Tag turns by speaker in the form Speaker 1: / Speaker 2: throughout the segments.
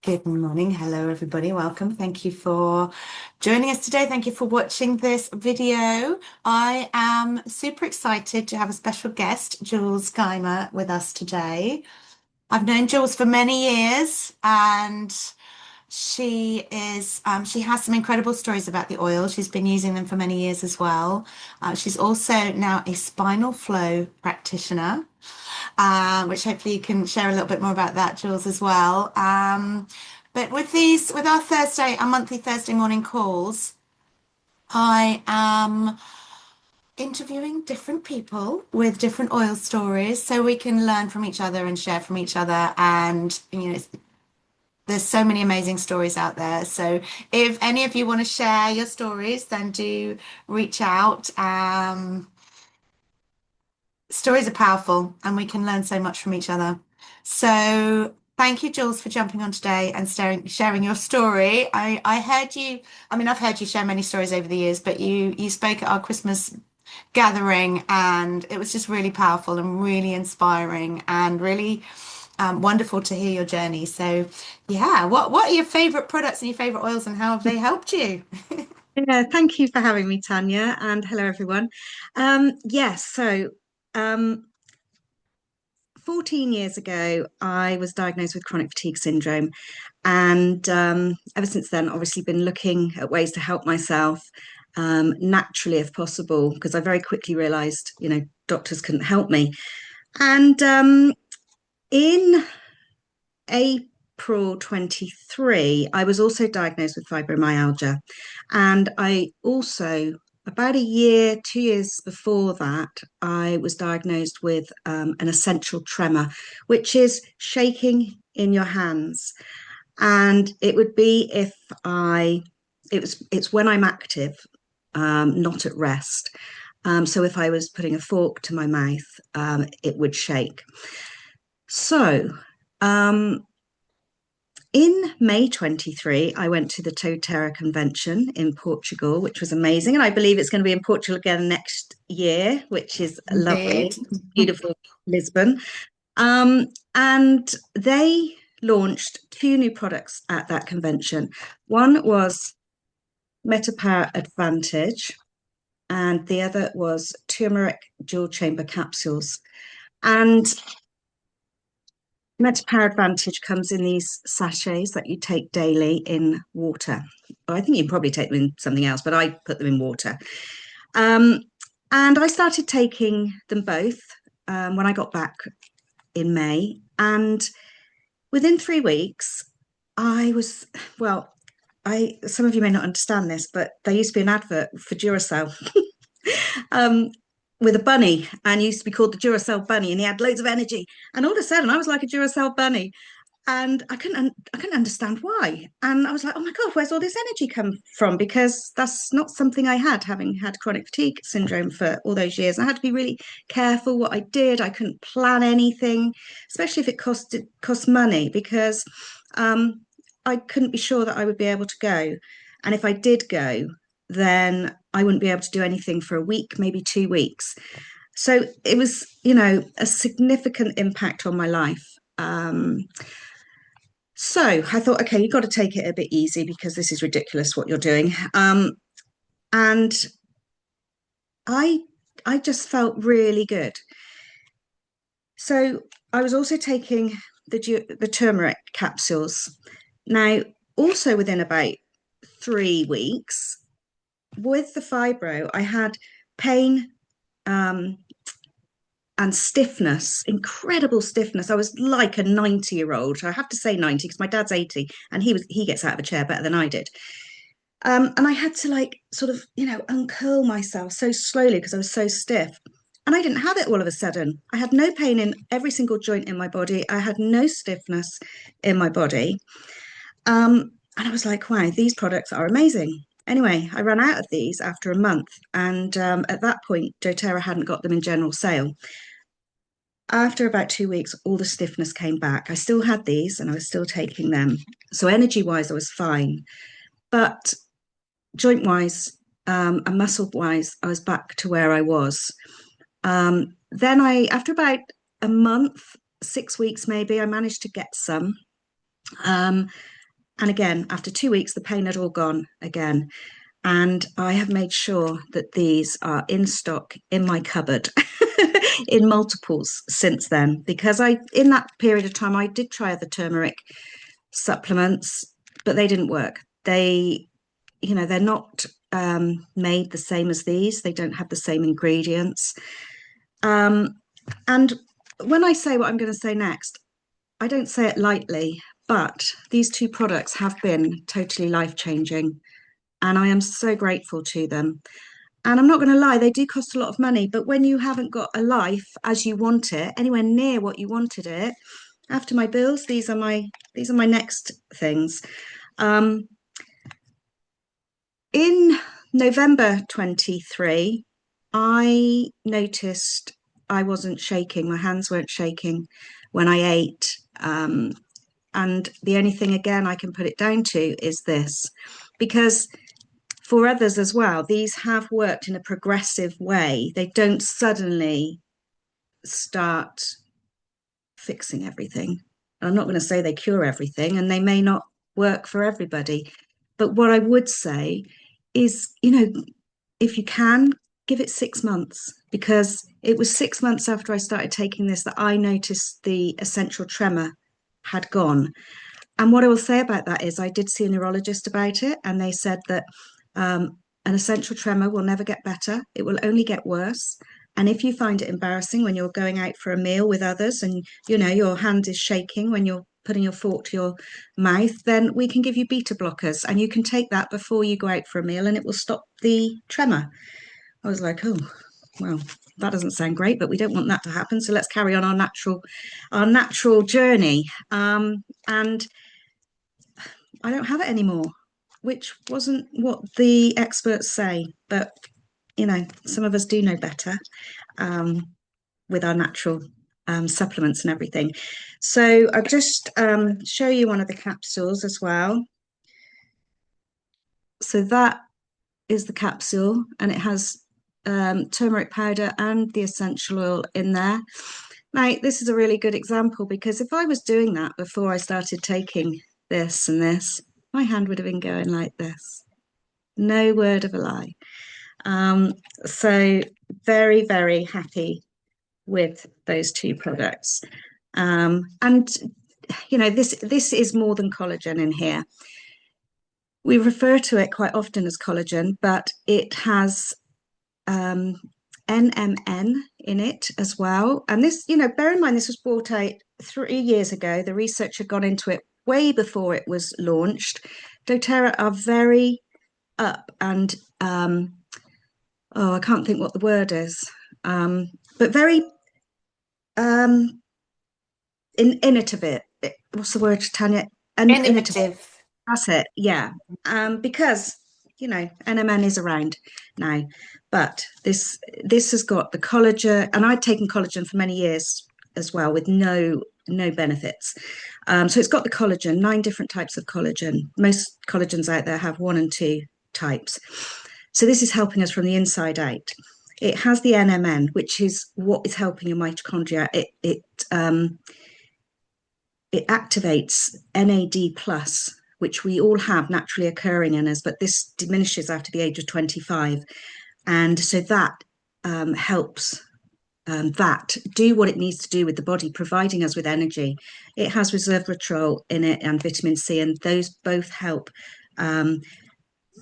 Speaker 1: Good morning. Hello, everybody. Welcome. Thank you for joining us today. Thank you for watching this video. I am super excited to have a special guest, Jules Guymer, with us today. I've known Jules for many years, and she has some incredible stories about the oil. She's been using them for many years as well. She's also now a spinal flow practitioner, which hopefully you can share a little bit more about that, Jules, as well. But with our monthly Thursday morning calls, I am interviewing different people with different oil stories so we can learn from each other and share from each other. And, there's so many amazing stories out there. So if any of you want to share your stories, then do reach out. Stories are powerful and we can learn so much from each other. So thank you, Jules, for jumping on today and sharing your story. I heard you, I've heard you share many stories over the years, but you spoke at our Christmas gathering and it was just really powerful and really inspiring and really wonderful to hear your journey. So yeah, what are your favorite products and your favorite oils and how have they helped you?
Speaker 2: Yeah, thank you for having me, Tanya, and hello everyone. Yes, so um, 14 years ago, I was diagnosed with chronic fatigue syndrome, and ever since then, obviously, been looking at ways to help myself naturally, if possible, because I very quickly realised, doctors couldn't help me. And in April 23, I was also diagnosed with fibromyalgia. And I also, about a year, 2 years before that, I was diagnosed with an essential tremor, which is shaking in your hands. And it would be if it's when I'm active, not at rest. So if I was putting a fork to my mouth, it would shake. So, um, in May 23, I went to the doTERRA convention in Portugal, which was amazing. And I believe it's going to be in Portugal again next year, which is
Speaker 1: Indeed.
Speaker 2: lovely, beautiful Lisbon. And they launched two new products at that convention. One was Metapower Advantage, and the other was turmeric dual chamber capsules. And MetaPower Advantage comes in these sachets that you take daily in water. I think you probably take them in something else, but I put them in water. Um, and I started taking them both when I got back in May. And within 3 weeks, I was, well, some of you may not understand this, but there used to be an advert for Duracell. um, with a bunny and used to be called the Duracell bunny, and he had loads of energy. And all of a sudden, I was like a Duracell bunny, and I couldn't understand why. And I was like, oh my god, where's all this energy come from? Because that's not something I had, having had chronic fatigue syndrome for all those years. I had to be really careful what I did. I couldn't plan anything, especially if it cost money, because I couldn't be sure that I would be able to go. And if I did go, then I wouldn't be able to do anything for a week, maybe 2 weeks. So it was, a significant impact on my life. So I thought, okay, you've got to take it a bit easy because this is ridiculous what you're doing. And I I just felt really good. So I was also taking the turmeric capsules. Now, also within about 3 weeks, with the fibro, I had pain um, and stiffness, incredible stiffness. I was like a 90-year-old. I have to say 90 because my dad's 80 and he gets out of a chair better than I did. And I had to like sort of, uncurl myself so slowly because I was so stiff. And I didn't have it all of a sudden. I had no pain in every single joint in my body. I had no stiffness in my body. And I was like, wow, these products are amazing. Anyway, I ran out of these after a month. And at that point, doTERRA hadn't got them in general sale. After about 2 weeks, all the stiffness came back. I still had these and I was still taking them. So, energy wise, I was fine. But joint wise and muscle wise, I was back to where I was. Then after about a month, 6 weeks maybe, I managed to get some. Um, And again, after 2 weeks, the pain had all gone again. And I have made sure that these are in stock in my cupboard in multiples since then, because in that period of time, I did try other turmeric supplements, but they didn't work. They're not made the same as these. They don't have the same ingredients. Um, and when I say what I'm going to say next, I don't say it lightly, but these two products have been totally life changing. And I am so grateful to them. And I'm not going to lie, they do cost a lot of money. But when you haven't got a life as you want it, anywhere near what you wanted it, after my bills, these are my next things. Um, in November 23, I noticed I wasn't shaking. My hands weren't shaking when I ate. And the only thing, again, I can put it down to is this, because for others as well, these have worked in a progressive way. They don't suddenly start fixing everything. I'm not going to say they cure everything, and they may not work for everybody. But what I would say is, if you can, give it 6 months, because it was 6 months after I started taking this that I noticed the essential tremor had gone. And what I will say about that is I did see a neurologist about it, and they said that an essential tremor will never get better. It will only get worse. And if you find it embarrassing when you're going out for a meal with others and, your hand is shaking when you're putting your fork to your mouth, then we can give you beta blockers, and you can take that before you go out for a meal, and it will stop the tremor. I was like, oh, well, that doesn't sound great, but we don't want that to happen. So let's carry on our natural journey. And I don't have it anymore, which wasn't what the experts say, but some of us do know better um, with our natural supplements and everything. So I'll just show you one of the capsules as well. So that is the capsule, and it has turmeric powder and the essential oil in there. Now, this is a really good example, because if I was doing that before I started taking this and this, my hand would have been going like this. No word of a lie. So very, very happy with those two products. And this is more than collagen in here. We refer to it quite often as collagen, but it has NMN in it as well. And this, bear in mind, this was brought out 3 years ago. The research had gone into it way before it was launched. doTERRA are very up and I can't think what the word is, but very innovative. What's the word, Tanya? Innovative.
Speaker 1: Innovative.
Speaker 2: That's it. Yeah. Because NMN is around now, but this has got the collagen, and I'd taken collagen for many years as well with no benefits. So it's got the collagen, 9 different types of collagen. Most collagens out there have 1 and 2 types. So this is helping us from the inside out. It has the NMN, which is what is helping your mitochondria. It activates NAD plus, which we all have naturally occurring in us, but this diminishes after the age of 25. And so that helps that do what it needs to do with the body, providing us with energy. It has resveratrol in it and vitamin C, and those both help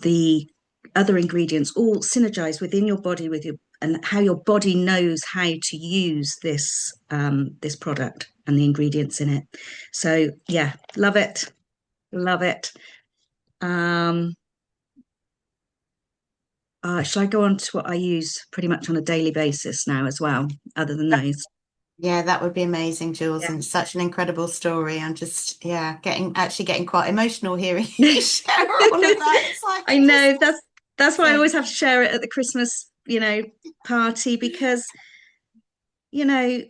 Speaker 2: the other ingredients all synergize within your body and how your body knows how to use this product and the ingredients in it. So yeah, love it. Shall I go on to what I use pretty much on a daily basis now as well, other than those?
Speaker 1: Yeah, that would be amazing, Jules,
Speaker 2: Yeah.
Speaker 1: and such an incredible story. I'm just, yeah, getting quite emotional hearing you share all of that. It's like
Speaker 2: I
Speaker 1: it just
Speaker 2: know that's why I
Speaker 1: so
Speaker 2: always have to share it at the Christmas, party, because, you know,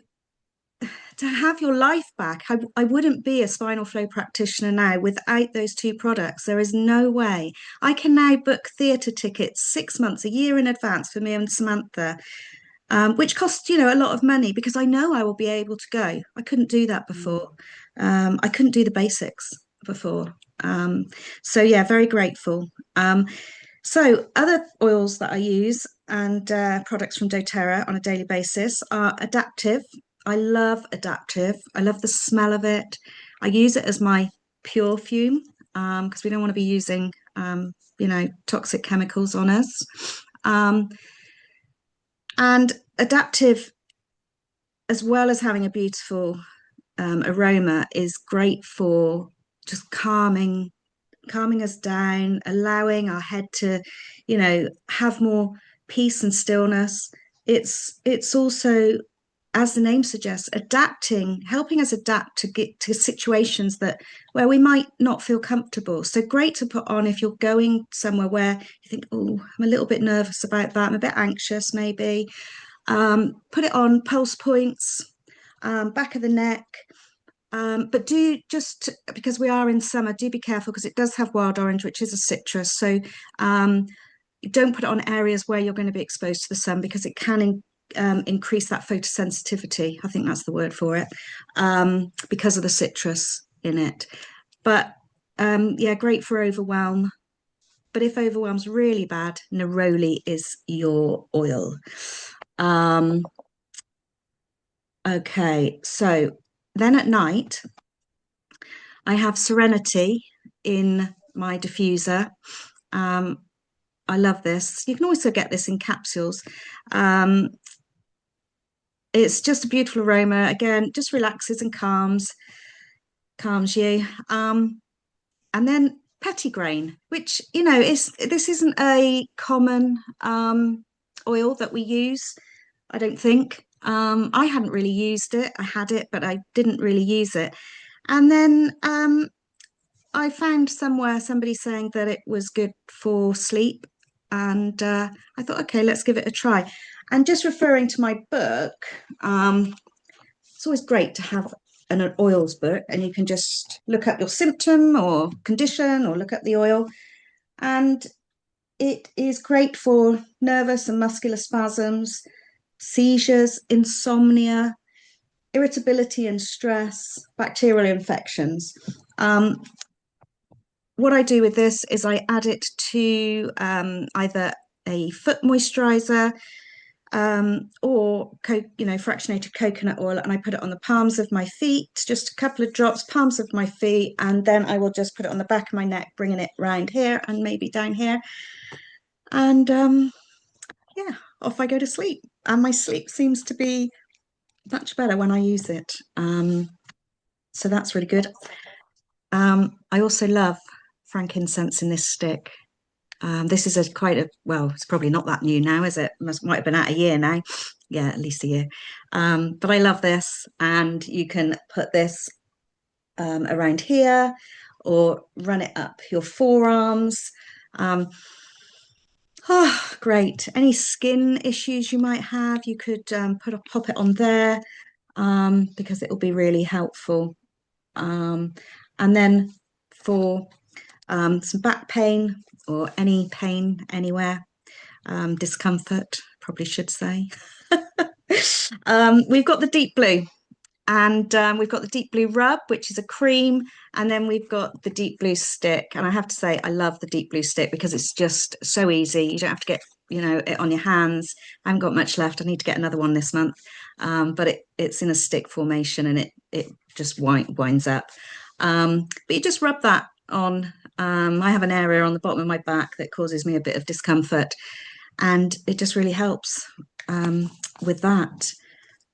Speaker 2: to have your life back, I wouldn't be a spinal flow practitioner now without those two products. There is no way. I can now book theatre tickets 6 months, a year in advance for me and Samantha, which costs, a lot of money, because I know I will be able to go. I couldn't do that before. I couldn't do the basics before. Um, so yeah, very grateful. So other oils that I use and products from doTERRA on a daily basis are Adaptive. I love Adaptive. I love the smell of it. I use it as my pure fume because we don't want to be using toxic chemicals on us. Um, and Adaptive, as well as having a beautiful aroma, is great for just calming us down, allowing our head to, have more peace and stillness. It's also, as the name suggests, adapting, helping us adapt to get to situations that where we might not feel comfortable. So great to put on if you're going somewhere where you think, oh, I'm a little bit nervous about that. I'm a bit anxious, maybe. Put it on pulse points, back of the neck. But do just because we are in summer, do be careful because it does have wild orange, which is a citrus. So don't put it on areas where you're going to be exposed to the sun because it can increase that photosensitivity. I think that's the word for it, because of the citrus in it. But yeah, great for overwhelm. But if overwhelm's really bad, neroli is your oil. Um, okay, so then at night, I have Serenity in my diffuser. Um, I love this. You can also get this in capsules. Um, it's just a beautiful aroma. Again, just relaxes and calms you. And then pettigrain, which is this isn't a common oil that we use. I don't think. I hadn't really used it. I had it, but I didn't really use it. And then I found somewhere somebody saying that it was good for sleep, and I thought, okay, let's give it a try. And just referring to my book, it's always great to have an oils book, and you can just look up your symptom or condition, or look up the oil, and it is great for nervous and muscular spasms, seizures, insomnia, irritability and stress, bacterial infections. What I do with this is I add it to either a foot moisturizer or fractionated coconut oil, and I put it on the palms of my feet, just a couple of drops, palms of my feet, and then I will just put it on the back of my neck, bringing it round here and maybe down here, and yeah, off I go to sleep. And my sleep seems to be much better when I use it. So that's really good. I also love frankincense in this stick. This is well, it's probably not that new now, is it? Might have been out a year now. Yeah, at least a year. But I love this, and you can put this around here or run it up your forearms. Oh, great. Any skin issues you might have, you could pop it on there because it will be really helpful. And then for some back pain or any pain anywhere, discomfort, probably should say. We've got the deep blue, and we've got the deep blue rub, which is a cream, and then we've got the deep blue stick. And I have to say, I love the deep blue stick because it's just so easy. You don't have to get it on your hands. I haven't got much left. I need to get another one this month, but it's in a stick formation, and it just winds up. But you just rub that on. I have an area on the bottom of my back that causes me a bit of discomfort, and it just really helps with that.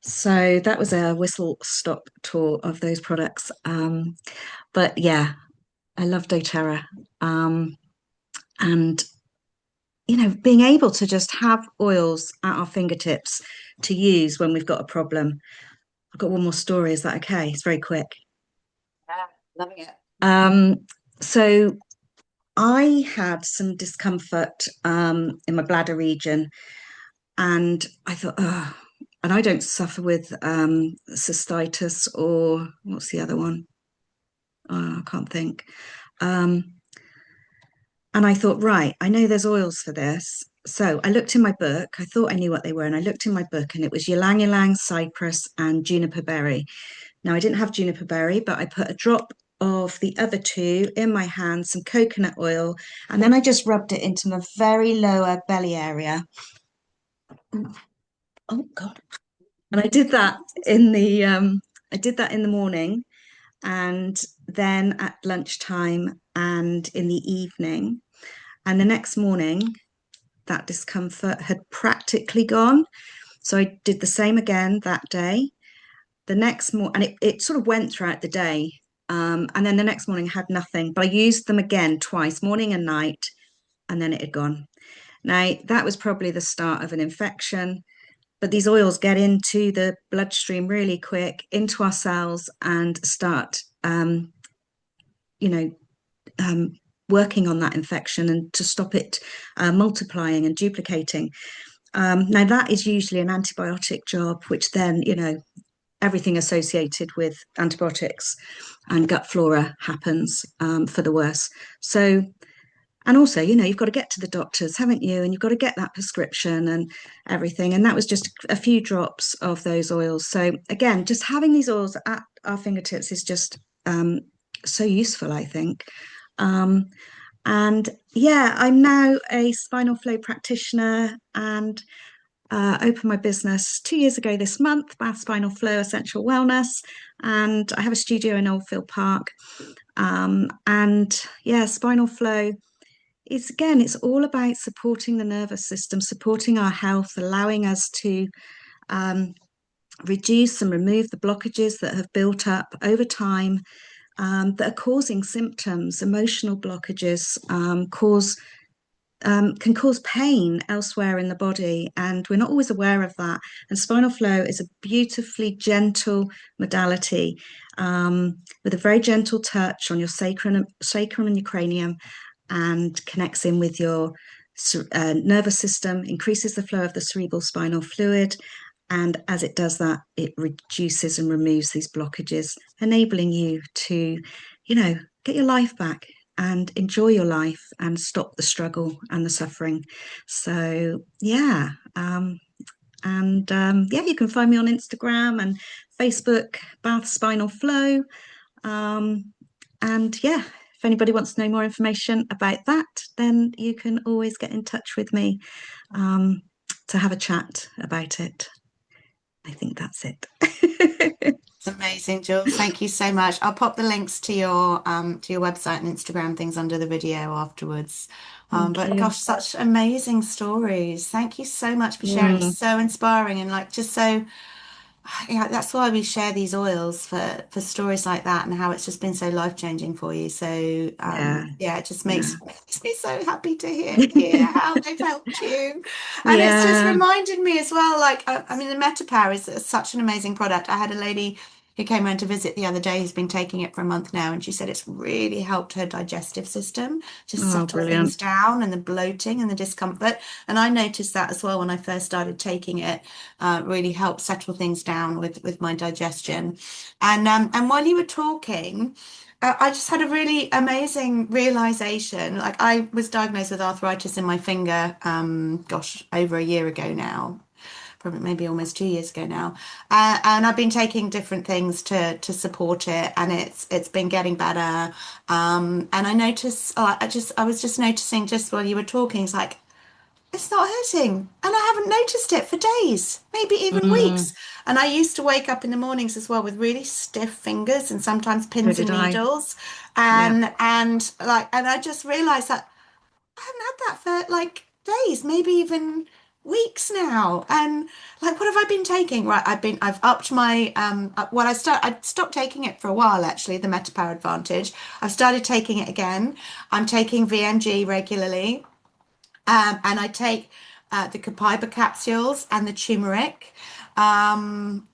Speaker 2: So that was a whistle stop tour of those products. But yeah, I love doTERRA. And being able to just have oils at our fingertips to use when we've got a problem. I've got one more story. Is that okay? It's very quick.
Speaker 1: Yeah, loving it.
Speaker 2: So I had some discomfort in my bladder region, and I thought, oh, and I don't suffer with cystitis, or what's the other one? Oh, I can't think. And I thought, right, I know there's oils for this. So I looked in my book. I thought I knew what they were, and I looked in my book, and it was ylang ylang, cypress, and juniper berry. Now I didn't have juniper berry, but I put a drop of the other two in my hand, some coconut oil, and then I just rubbed it into my very lower belly area. Oh God. And I did that in the morning and then at lunchtime and in the evening. And the next morning, that discomfort had practically gone. So I did the same again that day. The next morning, and it sort of went throughout the day. And then the next morning I had nothing, but I used them again twice, morning and night, and then it had gone. Now, that was probably the start of an infection, but these oils get into the bloodstream really quick, into our cells, and start, you know, working on that infection and to stop it multiplying and duplicating. Now, that is usually an antibiotic job, which then, everything associated with antibiotics and gut flora happens for the worse. So, and also, you've got to get to the doctors, haven't you? And you've got to get that prescription and everything. And that was just a few drops of those oils. So, again, just having these oils at our fingertips is just so useful, I think. Um, and yeah, I'm now a spinal flow practitioner and opened my business 2 years ago this month, Bath Spinal Flow Essential Wellness. And I have a studio in Oldfield Park. And yeah, spinal flow is again, it's all about supporting the nervous system, supporting our health, allowing us to um, reduce and remove the blockages that have built up over time that are causing symptoms, emotional blockages, can cause pain elsewhere in the body, and we're not always aware of that. And spinal flow is a beautifully gentle modality with a very gentle touch on your sacrum and your cranium, and connects in with your nervous system, increases the flow of the cerebral spinal fluid. And as it does that, it reduces and removes these blockages, enabling you to, get your life back and enjoy your life and stop the struggle and the suffering. So, yeah. Yeah, you can find me on Instagram and Facebook, Bath Spinal Flow. And yeah, if anybody wants to know more information about that, then you can always get in touch with me to have a chat about it. I think that's it.
Speaker 1: It's amazing, Jules. Thank you so much. I'll pop the links to your website and Instagram things under the video afterwards.
Speaker 2: Thank
Speaker 1: But
Speaker 2: you.
Speaker 1: gosh, such amazing stories. Thank you so much for sharing. It's
Speaker 2: Mm,
Speaker 1: so inspiring and like just so yeah, that's why we share these oils for stories like that and how it's just been so life-changing for you. So
Speaker 2: yeah,
Speaker 1: yeah, it just
Speaker 2: yeah.
Speaker 1: makes me so happy to hear how they've helped you. And it's just
Speaker 2: Yeah.
Speaker 1: reminded me as well, like I mean the Metapower is such an amazing product. I had a lady who came around to visit the other day who's been taking it for a month now, and she said it's really helped her digestive system to
Speaker 2: Oh,
Speaker 1: settle
Speaker 2: brilliant.
Speaker 1: things down and the bloating and the discomfort. And I noticed that as well when I first started taking it, really helped settle things down with my digestion. And while you were talking, I just had a really amazing realization. Like I was diagnosed with arthritis in my finger, gosh, over a year ago now, probably maybe almost 2 years ago now. And I've been taking different things to support it, and it's been getting better. And I noticed, I was just noticing just while you were talking, it's like it's not hurting. And I haven't noticed it for days, maybe even
Speaker 2: Mm,
Speaker 1: weeks. And I used to wake up in the mornings as well with really stiff fingers and sometimes
Speaker 2: so
Speaker 1: pins and
Speaker 2: did I.
Speaker 1: needles.
Speaker 2: Yeah.
Speaker 1: And I just realized that I haven't had that for like days, maybe even weeks now. And like what have I been taking? Right, I've upped my well I stopped taking it for a while actually, the Metapower Advantage. I've started taking it again. I'm taking VMG regularly. And I take the copaiba capsules and the turmeric. Um,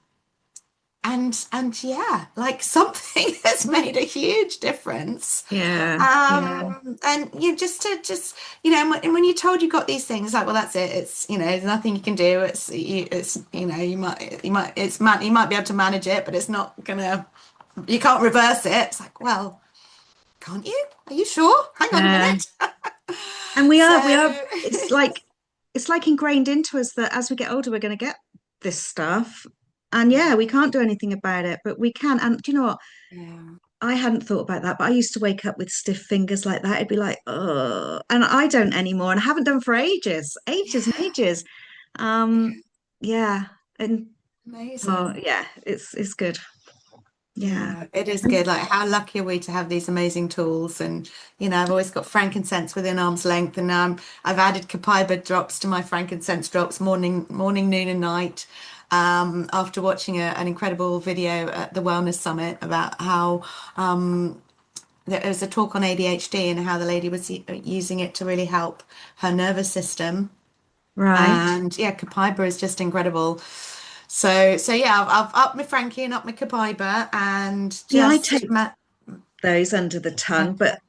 Speaker 1: and yeah, like something has made a huge difference.
Speaker 2: Yeah. Yeah.
Speaker 1: And you just and when you're told you got these things, like, well, that's it. It's there's nothing you can do. It's you might be able to manage it, but it's not gonna. You can't reverse it. It's like, well, can't you? Are you sure? Hang on a
Speaker 2: Yeah.
Speaker 1: minute.
Speaker 2: And we are,
Speaker 1: So
Speaker 2: it's like ingrained into us that as we get older, we're going to get this stuff. And yeah, we can't do anything about it, but we can. And do you know what?
Speaker 1: yeah.
Speaker 2: I hadn't thought about that, but I used to wake up with stiff fingers like that. It'd be like, oh, and I don't anymore, and I haven't done for ages, ages and
Speaker 1: Yeah,
Speaker 2: ages.
Speaker 1: yeah,
Speaker 2: Um, yeah, and oh,
Speaker 1: amazing.
Speaker 2: yeah, it's good. Yeah,
Speaker 1: Yeah, it is
Speaker 2: and
Speaker 1: good. Like, how lucky are we to have these amazing tools? And I've always got frankincense within arm's length, and now I've added copaiba drops to my frankincense drops morning, noon, and night. After watching an incredible video at the Wellness Summit about how there was a talk on ADHD and how the lady was using it to really help her nervous system.
Speaker 2: right.
Speaker 1: And yeah, copaiba is just incredible. So yeah, I've upped my Frankie and upped my copaiba and
Speaker 2: See, I
Speaker 1: just
Speaker 2: take those under the tongue, but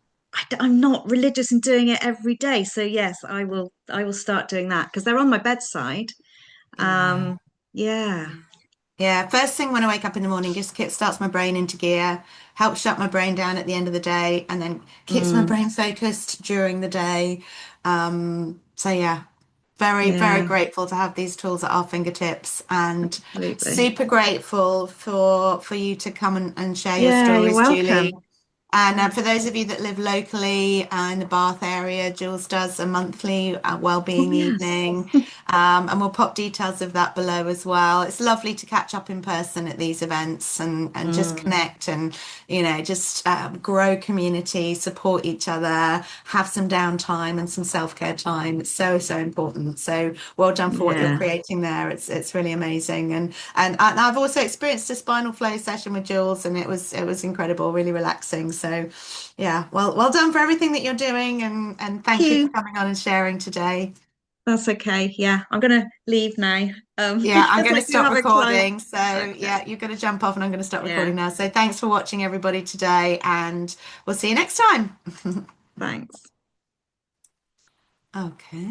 Speaker 2: I'm not religious in doing it every day. So yes, I will start doing that because they're on my bedside.
Speaker 1: yeah.
Speaker 2: Um, yeah,
Speaker 1: Yeah, first thing when I wake up in the morning, just starts my brain into gear, helps shut my brain down at the end of the day, and then keeps my
Speaker 2: mm,
Speaker 1: brain focused during the day. So yeah, very, very
Speaker 2: yeah,
Speaker 1: grateful to have these tools at our fingertips, and
Speaker 2: absolutely.
Speaker 1: super grateful for you to come and share your
Speaker 2: Yeah, you're
Speaker 1: stories,
Speaker 2: welcome.
Speaker 1: Julie. And
Speaker 2: Yeah.
Speaker 1: for those of you that live locally in the Bath area, Jules does a monthly
Speaker 2: Oh
Speaker 1: wellbeing
Speaker 2: yes.
Speaker 1: evening, and we'll pop details of that below as well. It's lovely to catch up in person at these events and just
Speaker 2: Mm,
Speaker 1: connect and just grow community, support each other, have some downtime and some self-care time. It's so, so important. So well done for what you're
Speaker 2: yeah.
Speaker 1: creating there. It's really amazing. And I've also experienced a spinal flow session with Jules, and it was incredible, really relaxing. So, yeah, well done for everything that you're doing, and
Speaker 2: Thank
Speaker 1: thank you for
Speaker 2: you.
Speaker 1: coming on and sharing today.
Speaker 2: That's okay. Yeah, I'm gonna leave now.
Speaker 1: Yeah, I'm
Speaker 2: Because
Speaker 1: going
Speaker 2: I
Speaker 1: to
Speaker 2: do
Speaker 1: stop
Speaker 2: have a client.
Speaker 1: recording. So,
Speaker 2: Okay.
Speaker 1: yeah, you're going to jump off, and I'm going to stop
Speaker 2: Yeah.
Speaker 1: recording now. So, thanks for watching, everybody, today, and we'll see you next time.
Speaker 2: Thanks.
Speaker 1: Okay.